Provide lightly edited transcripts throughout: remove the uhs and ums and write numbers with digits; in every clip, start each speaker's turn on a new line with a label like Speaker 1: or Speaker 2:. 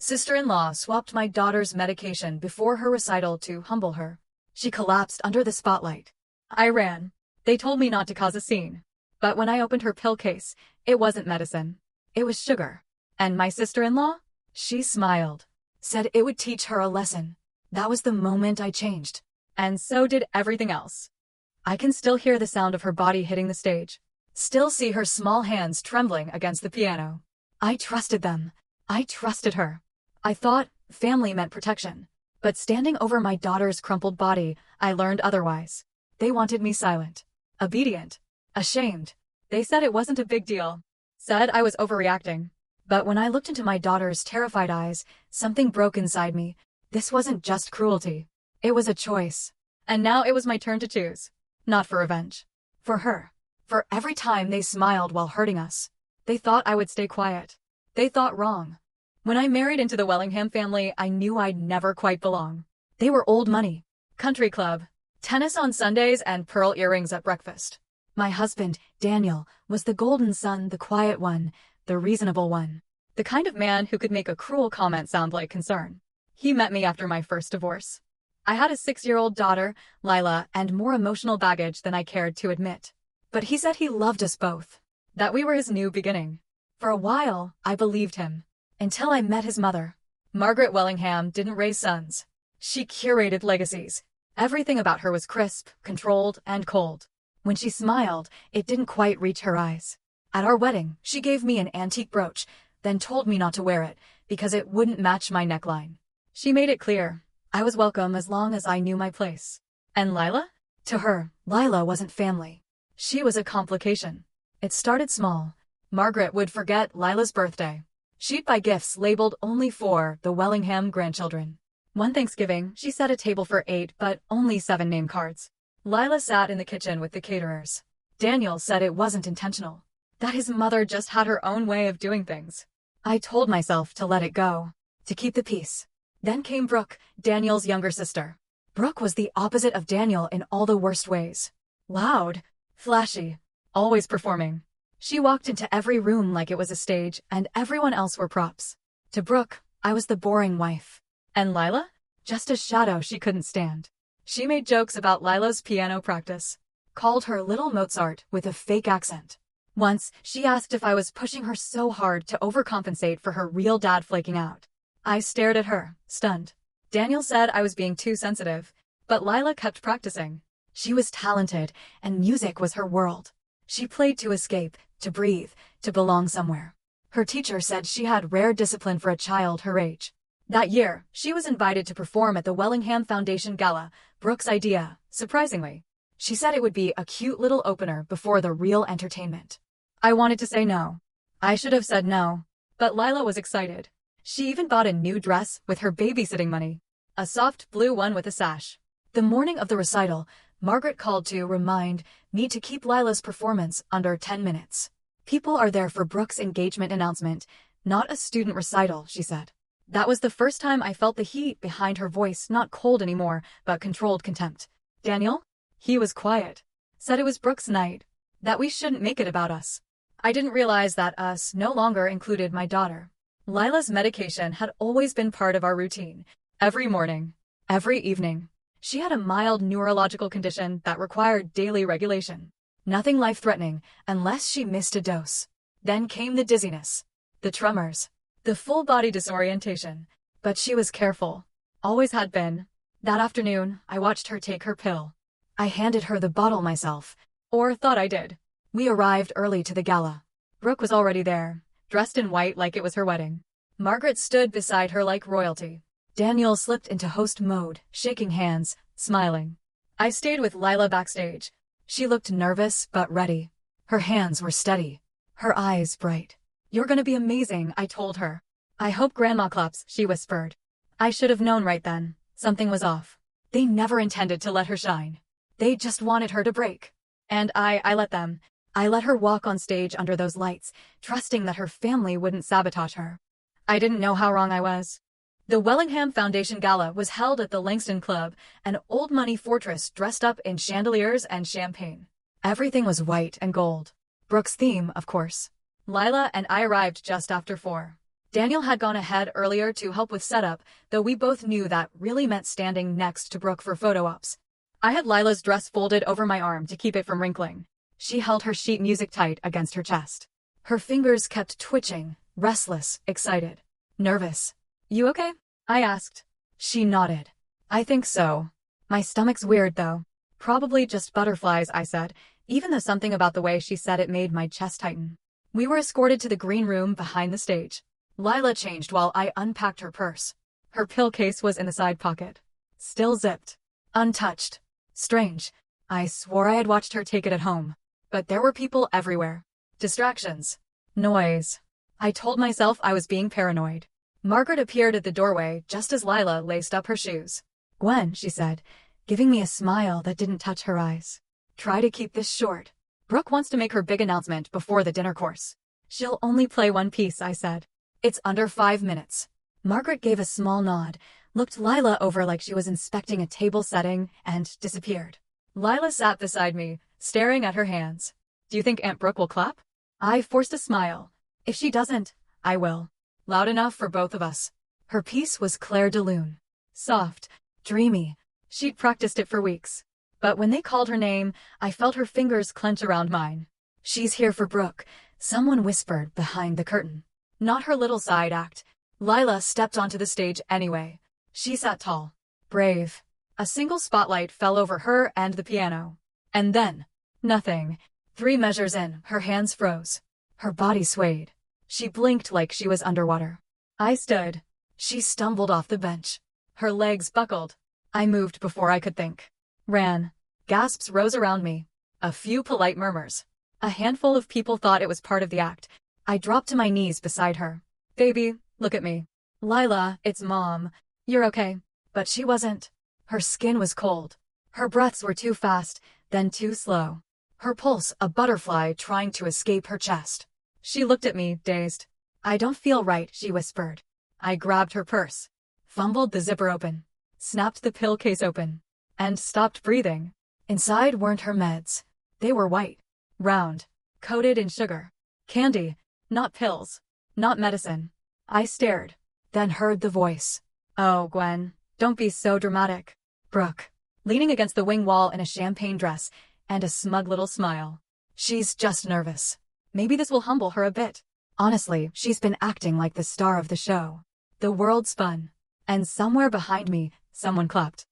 Speaker 1: Sister-in-law swapped my daughter's medication before her recital to humble her. She collapsed under the spotlight. I ran. They told me not to cause a scene. But when I opened her pill case, it wasn't medicine. It was sugar. And my sister-in-law? She smiled. Said it would teach her a lesson. That was the moment I changed. And so did everything else. I can still hear the sound of her body hitting the stage. Still see her small hands trembling against the piano. I trusted them. I trusted her. I thought family meant protection. But standing over my daughter's crumpled body, I learned otherwise. They wanted me silent, obedient, ashamed. They said it wasn't a big deal. Said I was overreacting. But when I looked into my daughter's terrified eyes, something broke inside me. This wasn't just cruelty. It was a choice. And now it was my turn to choose. Not for revenge. For her. For every time they smiled while hurting us. They thought I would stay quiet. They thought wrong. When I married into the Wellingham family, I knew I'd never quite belong. They were old money. Country club. Tennis on Sundays and pearl earrings at breakfast. My husband, Daniel, was the golden son, the quiet one, the reasonable one. The kind of man who could make a cruel comment sound like concern. He met me after my first divorce. I had a 6-year-old daughter, Lila, and more emotional baggage than I cared to admit. But he said he loved us both. That we were his new beginning. For a while, I believed him. Until I met his mother. Margaret Wellingham didn't raise sons. She curated legacies. Everything about her was crisp, controlled, and cold. When she smiled, it didn't quite reach her eyes. At our wedding, she gave me an antique brooch, then told me not to wear it, because it wouldn't match my neckline. She made it clear, I was welcome as long as I knew my place. And Lila? To her, Lila wasn't family. She was a complication. It started small. Margaret would forget Lila's birthday. She'd buy gifts labeled only for the Wellingham grandchildren. One Thanksgiving, she set a table for 8 but only 7 name cards. Lila sat in the kitchen with the caterers. Daniel said it wasn't intentional. That his mother just had her own way of doing things. I told myself to let it go. To keep the peace. Then came Brooke, Daniel's younger sister. Brooke was the opposite of Daniel in all the worst ways. Loud. Flashy. Always performing. She walked into every room like it was a stage, and everyone else were props. To Brooke, I was the boring wife. And Lila? Just a shadow she couldn't stand. She made jokes about Lila's piano practice. Called her little Mozart with a fake accent. Once, she asked if I was pushing her so hard to overcompensate for her real dad flaking out. I stared at her, stunned. Daniel said I was being too sensitive, but Lila kept practicing. She was talented, and music was her world. She played to escape, to breathe, to belong somewhere. Her teacher said she had rare discipline for a child her age. That year, she was invited to perform at the Wellingham Foundation Gala, Brooke's idea, surprisingly. She said it would be a cute little opener before the real entertainment. I wanted to say no. I should have said no. But Lila was excited. She even bought a new dress with her babysitting money. A soft blue one with a sash. The morning of the recital, Margaret called to remind me to keep Lila's performance under 10 minutes. People are there for Brooke's engagement announcement, not a student recital, she said. That was the first time I felt the heat behind her voice, not cold anymore, but controlled contempt. Daniel? He was quiet. Said it was Brooke's night. That we shouldn't make it about us. I didn't realize that us no longer included my daughter. Lila's medication had always been part of our routine. Every morning. Every evening. She had a mild neurological condition that required daily regulation. Nothing life-threatening, unless she missed a dose. Then came the dizziness. The tremors. The full-body disorientation. But she was careful. Always had been. That afternoon, I watched her take her pill. I handed her the bottle myself. Or thought I did. We arrived early to the gala. Brooke was already there, dressed in white like it was her wedding. Margaret stood beside her like royalty. Daniel slipped into host mode, shaking hands, smiling. I stayed with Lila backstage. She looked nervous but ready. Her hands were steady. Her eyes bright. You're gonna be amazing, I told her. I hope Grandma claps, she whispered. I should have known right then. Something was off. They never intended to let her shine. They just wanted her to break. And I let them. I let her walk on stage under those lights, trusting that her family wouldn't sabotage her. I didn't know how wrong I was. The Wellingham Foundation Gala was held at the Langston Club, an old money fortress dressed up in chandeliers and champagne. Everything was white and gold. Brooke's theme, of course. Lila and I arrived just after 4. Daniel had gone ahead earlier to help with setup, though we both knew that really meant standing next to Brooke for photo ops. I had Lila's dress folded over my arm to keep it from wrinkling. She held her sheet music tight against her chest. Her fingers kept twitching, restless, excited, nervous. "You okay?" I asked. She nodded. "I think so. My stomach's weird though. Probably just butterflies," I said, even though something about the way she said it made my chest tighten. We were escorted to the green room behind the stage. Lila changed while I unpacked her purse. Her pill case was in the side pocket. Still zipped. Untouched. Strange. I swore I had watched her take it at home. But there were people everywhere. Distractions. Noise. I told myself I was being paranoid. Margaret appeared at the doorway just as Lila laced up her shoes. "Gwen," she said, giving me a smile that didn't touch her eyes. "Try to keep this short. Brooke wants to make her big announcement before the dinner course." "She'll only play one piece," I said. "It's under 5 minutes." Margaret gave a small nod, looked Lila over like she was inspecting a table setting, and disappeared. Lila sat beside me, staring at her hands. "Do you think Aunt Brooke will clap?" I forced a smile. "If she doesn't, I will." Loud enough for both of us. Her piece was Claire de Lune. Soft, dreamy. She'd practiced it for weeks. But when they called her name, I felt her fingers clench around mine. "She's here for Brooke," someone whispered behind the curtain. Not her little side act. Lila stepped onto the stage anyway. She sat tall. Brave. A single spotlight fell over her and the piano. And then, nothing. 3 measures in, her hands froze. Her body swayed. She blinked like she was underwater. I stood. She stumbled off the bench. Her legs buckled. I moved before I could think. Ran. Gasps rose around me. A few polite murmurs. A handful of people thought it was part of the act. I dropped to my knees beside her. "Baby, look at me." "Lila, it's Mom. You're okay." But she wasn't. Her skin was cold. Her breaths were too fast, then too slow. Her pulse a butterfly trying to escape her chest. She looked at me, dazed. "I don't feel right," she whispered. I grabbed her purse. Fumbled the zipper open. Snapped the pill case open. And stopped breathing. Inside weren't her meds. They were white. Round. Coated in sugar. Candy. Not pills. Not medicine. I stared. Then heard the voice. "Oh, Gwen, don't be so dramatic." Brooke. Leaning against the wing wall in a champagne dress, and a smug little smile. "She's just nervous. Maybe this will humble her a bit." Honestly, she's been acting like the star of the show. The world spun. And somewhere behind me, someone clapped.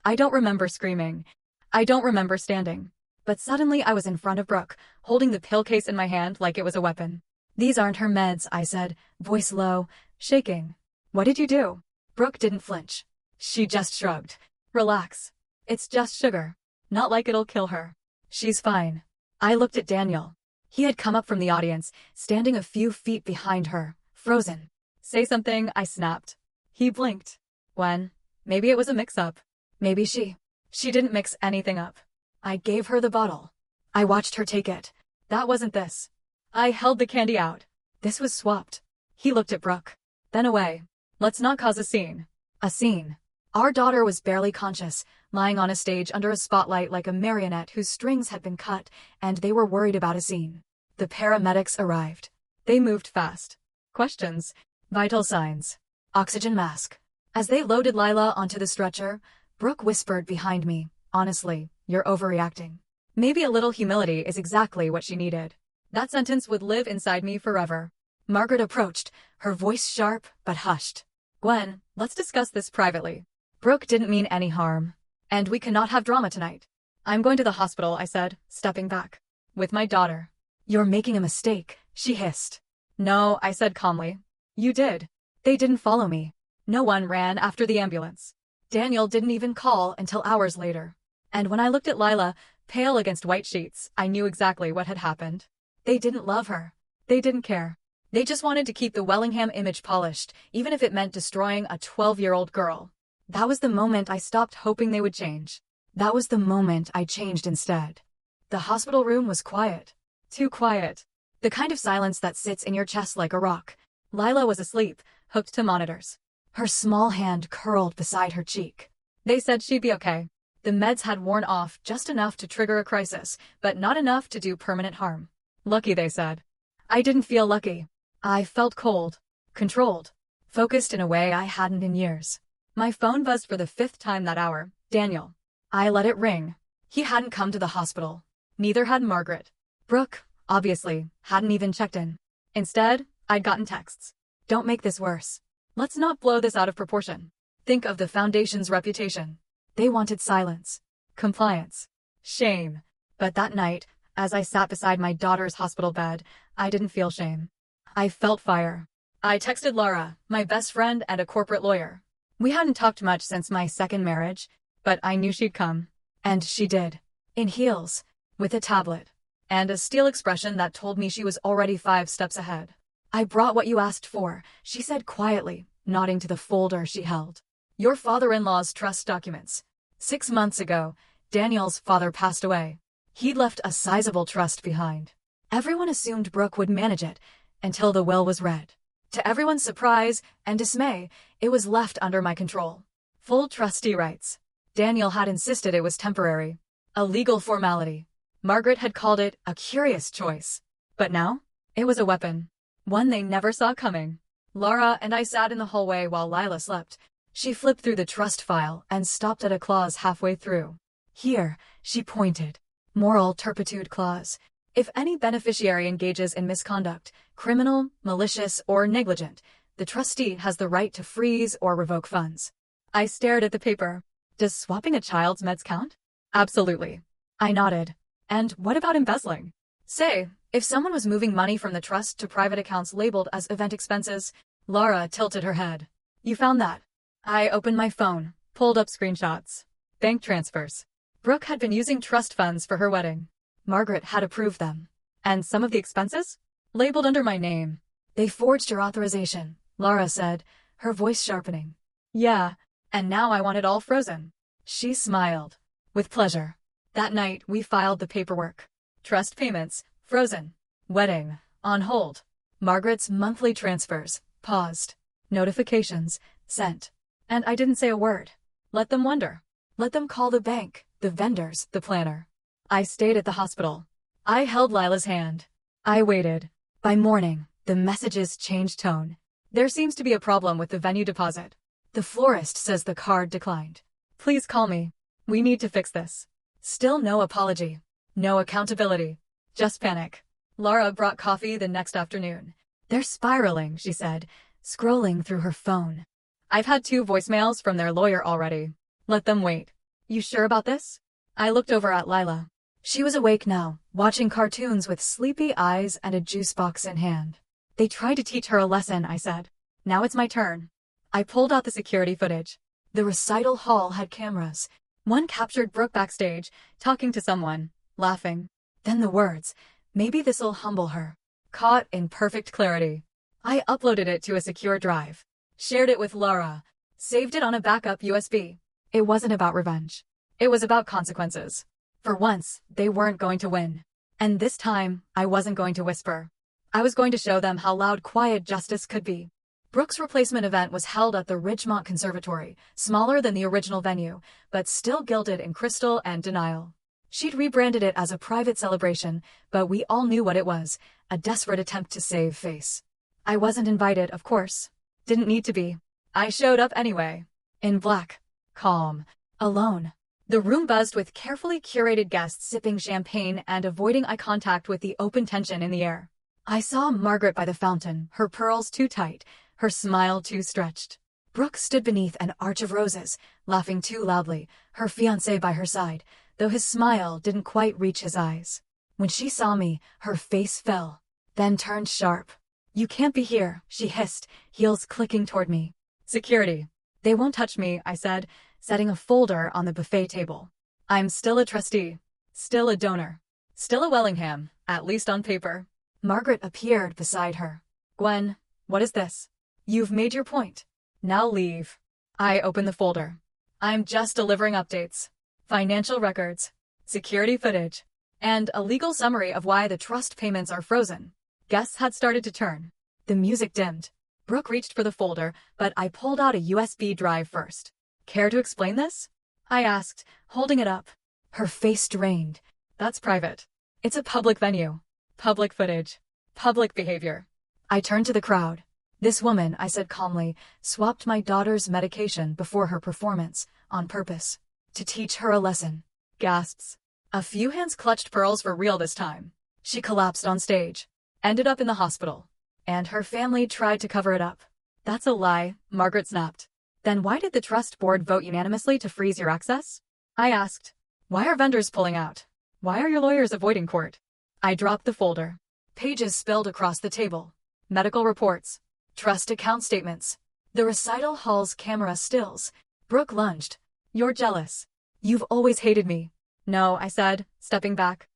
Speaker 1: I don't remember screaming. I don't remember standing. But suddenly I was in front of Brooke, holding the pill case in my hand like it was a weapon. "These aren't her meds," I said, voice low, shaking. "What did you do?" Brooke didn't flinch. She just shrugged. "Relax. It's just sugar. Not like it'll kill her. She's fine." I looked at Daniel. He had come up from the audience, standing a few feet behind her, frozen. "Say something," I snapped. He blinked. "Gwen, maybe it was a mix-up. Maybe she didn't mix anything up." I gave her the bottle. I watched her take it. That wasn't this. I held the candy out. This was swapped. He looked at Brooke. Then away. "Let's not cause a scene." A scene. Our daughter was barely conscious, lying on a stage under a spotlight like a marionette whose strings had been cut, and they were worried about a scene. The paramedics arrived. They moved fast. Questions. Vital signs. Oxygen mask. As they loaded Lila onto the stretcher, Brooke whispered behind me, "Honestly, you're overreacting." Maybe a little humility is exactly what she needed. That sentence would live inside me forever. Margaret approached, her voice sharp but hushed. "Gwen, let's discuss this privately. Brooke didn't mean any harm. And we cannot have drama tonight." "I'm going to the hospital," I said, stepping back. "With my daughter." "You're making a mistake," she hissed. "No," I said calmly. "You did. They didn't follow me. No one ran after the ambulance. Daniel didn't even call until hours later. And when I looked at Lila, pale against white sheets, I knew exactly what had happened. They didn't love her. They didn't care. They just wanted to keep the Wellingham image polished, even if it meant destroying a 12-year-old girl. That was the moment I stopped hoping they would change. That was the moment I changed instead. The hospital room was quiet. Too quiet. The kind of silence that sits in your chest like a rock. Lila was asleep, hooked to monitors. Her small hand curled beside her cheek. They said she'd be okay. The meds had worn off just enough to trigger a crisis, but not enough to do permanent harm. Lucky, they said. I didn't feel lucky. I felt cold. controlled, focused in a way I hadn't in years. My phone buzzed for the 5th time that hour. Daniel. I let it ring. He hadn't come to the hospital. Neither had Margaret. Brooke, obviously, hadn't even checked in. Instead, I'd gotten texts. Don't make this worse. Let's not blow this out of proportion. Think of the Foundation's reputation. They wanted silence, compliance, shame. But that night, as I sat beside my daughter's hospital bed, I didn't feel shame. I felt fire. I texted Laura, my best friend and a corporate lawyer. We hadn't talked much since my second marriage, but I knew she'd come. And she did. In heels, with a tablet, and a steel expression that told me she was already 5 steps ahead. I brought what you asked for, she said quietly, nodding to the folder she held. Your father-in-law's trust documents. 6 months ago, Daniel's father passed away. He'd left a sizable trust behind. Everyone assumed Brooke would manage it, until the will was read. To everyone's surprise and dismay, it was left under my control. Full trustee rights. Daniel had insisted it was temporary. A legal formality. Margaret had called it a curious choice. But now, it was a weapon. One they never saw coming. Laura and I sat in the hallway while Lila slept. She flipped through the trust file and stopped at a clause halfway through. Here, she pointed. Moral turpitude clause. If any beneficiary engages in misconduct, criminal, malicious, or negligent, the trustee has the right to freeze or revoke funds. I stared at the paper. Does swapping a child's meds count? Absolutely. I nodded. And what about embezzling? Say, if someone was moving money from the trust to private accounts labeled as event expenses. Laura tilted her head. You found that? I opened my phone, pulled up screenshots. Bank transfers. Brooke had been using trust funds for her wedding. Margaret had approved them. And some of the expenses? Labeled under my name. They forged your authorization, Laura said, her voice sharpening. Yeah, and now I want it all frozen. She smiled. With pleasure. That night, we filed the paperwork. Trust payments, frozen. Wedding, on hold. Margaret's monthly transfers, paused. Notifications, sent. And I didn't say a word. Let them wonder. Let them call the bank, the vendors, the planner. I stayed at the hospital. I held Lila's hand. I waited. By morning, the messages changed tone. There seems to be a problem with the venue deposit. The florist says the card declined. Please call me. We need to fix this. Still no apology. No accountability. Just panic. Laura brought coffee the next afternoon. They're spiraling, she said, scrolling through her phone. I've had 2 voicemails from their lawyer already. Let them wait. You sure about this? I looked over at Lila. She was awake now, watching cartoons with sleepy eyes and a juice box in hand. They tried to teach her a lesson, I said. Now it's my turn. I pulled out the security footage. The recital hall had cameras. One captured Brooke backstage, talking to someone, laughing. Then the words, maybe this'll humble her. Caught in perfect clarity. I uploaded it to a secure drive. Shared it with Laura. Saved it on a backup USB. It wasn't about revenge. It was about consequences. For once, they weren't going to win. And this time, I wasn't going to whisper. I was going to show them how loud quiet justice could be. Brooke's replacement event was held at the Ridgemont Conservatory, smaller than the original venue, but still gilded in crystal and denial. She'd rebranded it as a private celebration, but we all knew what it was, a desperate attempt to save face. I wasn't invited, of course. Didn't need to be. I showed up anyway. In black. Calm. Alone. The room buzzed with carefully curated guests sipping champagne and avoiding eye contact with the open tension in the air. I saw Margaret by the fountain, her pearls too tight, her smile too stretched. Brooke stood beneath an arch of roses, laughing too loudly, her fiancé by her side, though his smile didn't quite reach his eyes. When she saw me, her face fell, then turned sharp. You can't be here, she hissed, heels clicking toward me. Security. They won't touch me, I said, setting a folder on the buffet table. I'm still a trustee. Still a donor. Still a Wellingham, at least on paper. Margaret appeared beside her. Gwen, what is this? You've made your point. Now leave. I opened the folder. I'm just delivering updates. Financial records. Security footage. And a legal summary of why the trust payments are frozen. Guests had started to turn. The music dimmed. Brooke reached for the folder, but I pulled out a USB drive first. Care to explain this? I asked, holding it up. Her face drained. That's private. It's a public venue. Public footage. Public behavior. I turned to the crowd. This woman, I said calmly, swapped my daughter's medication before her performance, on purpose. To teach her a lesson. Gasps. A few hands clutched pearls for real this time. She collapsed on stage. Ended up in the hospital. And her family tried to cover it up. That's a lie, Margaret snapped. Then why did the trust board vote unanimously to freeze your access? I asked. Why are vendors pulling out? Why are your lawyers avoiding court? I dropped the folder. Pages spilled across the table. Medical reports. Trust account statements. The recital hall's camera stills. Brooke lunged. You're jealous. You've always hated me. No, I said, stepping back.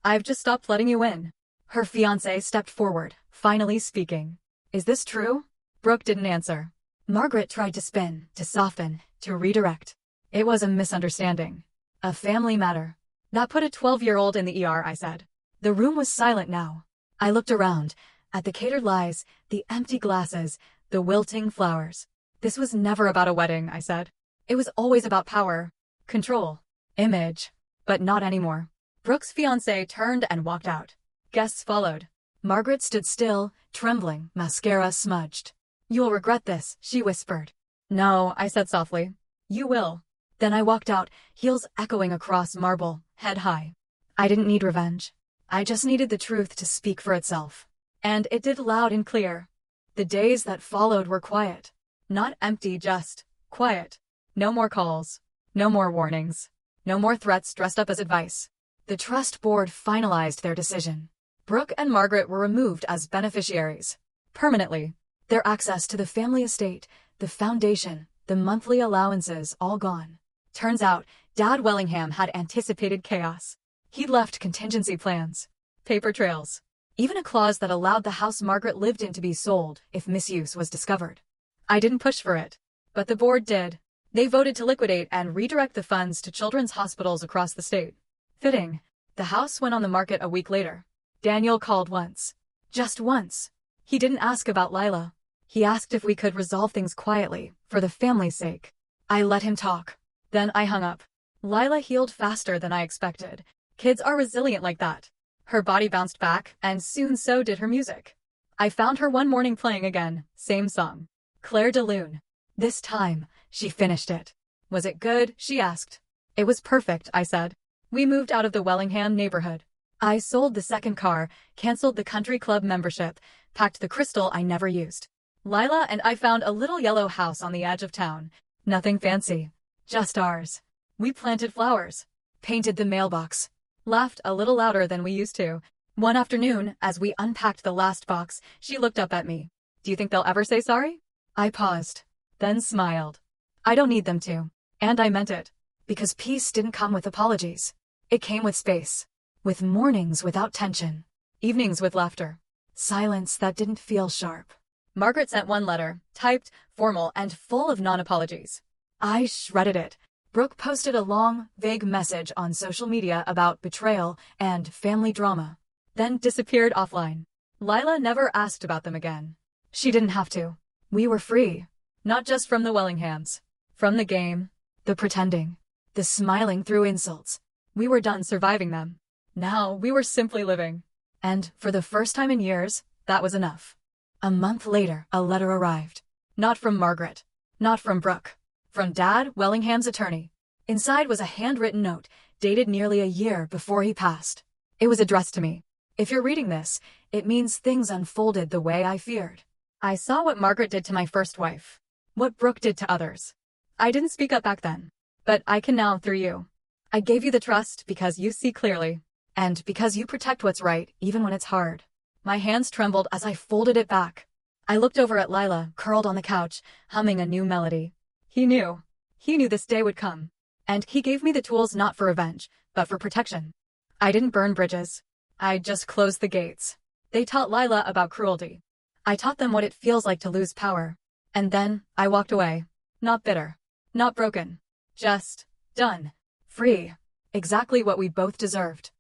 Speaker 1: I've just stopped letting you in. Her fiancé stepped forward, finally speaking. Is this true? Brooke didn't answer. Margaret tried to spin, to soften, to redirect. It was a misunderstanding. A family matter. That put a 12-year-old in the ER, I said. The room was silent now. I looked around, at the catered lies, the empty glasses, the wilting flowers. This was never about a wedding, I said. It was always about power, control, image. But not anymore. Brooke's fiancé turned and walked out. Guests followed. Margaret stood still, trembling, mascara smudged. You'll regret this, she whispered. No, I said softly. You will. Then I walked out, heels echoing across marble, head high. I didn't need revenge. I just needed the truth to speak for itself. And it did loud and clear. The days that followed were quiet. Not empty, just quiet. No more calls. No more warnings. No more threats dressed up as advice. The trust board finalized their decision. Brooke and Margaret were removed as beneficiaries. Permanently. Their access to the family estate, the foundation, the monthly allowances, all gone. Turns out, Dad Wellingham had anticipated chaos. He'd left contingency plans. Paper trails. Even a clause that allowed the house Margaret lived in to be sold if misuse was discovered. I didn't push for it. But the board did. They voted to liquidate and redirect the funds to children's hospitals across the state. Fitting. The house went on the market a week later. Daniel called once. Just once. He didn't ask about Lila. He asked if we could resolve things quietly, for the family's sake. I let him talk. Then I hung up. Lila healed faster than I expected. Kids are resilient like that. Her body bounced back, and soon so did her music. I found her one morning playing again, same song. Claire de Lune. This time, she finished it. Was it good? She asked. It was perfect, I said. We moved out of the Wellingham neighborhood. I sold the second car, canceled the country club membership, packed the crystal I never used. Lila and I found a little yellow house on the edge of town. Nothing fancy. Just ours. We planted flowers. Painted the mailbox. Laughed a little louder than we used to. One afternoon, as we unpacked the last box, she looked up at me. Do you think they'll ever say sorry? I paused. Then smiled. I don't need them to. And I meant it. Because peace didn't come with apologies. It came with space. With mornings without tension. Evenings with laughter. Silence that didn't feel sharp. Margaret sent one letter, typed, formal, and full of non-apologies. I shredded it. Brooke posted a long, vague message on social media about betrayal and family drama. Then disappeared offline. Lila never asked about them again. She didn't have to. We were free. Not just from the Wellinghams. From the game. The pretending. The smiling through insults. We were done surviving them. Now we were simply living. And, for the first time in years, that was enough. A month later, a letter arrived. Not from Margaret. Not from Brooke. From Dad Wellingham's attorney. Inside was a handwritten note, dated nearly a year before he passed. It was addressed to me. If you're reading this, it means things unfolded the way I feared. I saw what Margaret did to my first wife. What Brooke did to others. I didn't speak up back then. But I can now through you. I gave you the trust because you see clearly. And because you protect what's right, even when it's hard. My hands trembled as I folded it back. I looked over at Lila, curled on the couch, humming a new melody. He knew. He knew this day would come. And he gave me the tools not for revenge, but for protection. I didn't burn bridges. I just closed the gates. They taught Lila about cruelty. I taught them what it feels like to lose power. And then, I walked away. Not bitter. Not broken. Just done. Free. Exactly what we both deserved.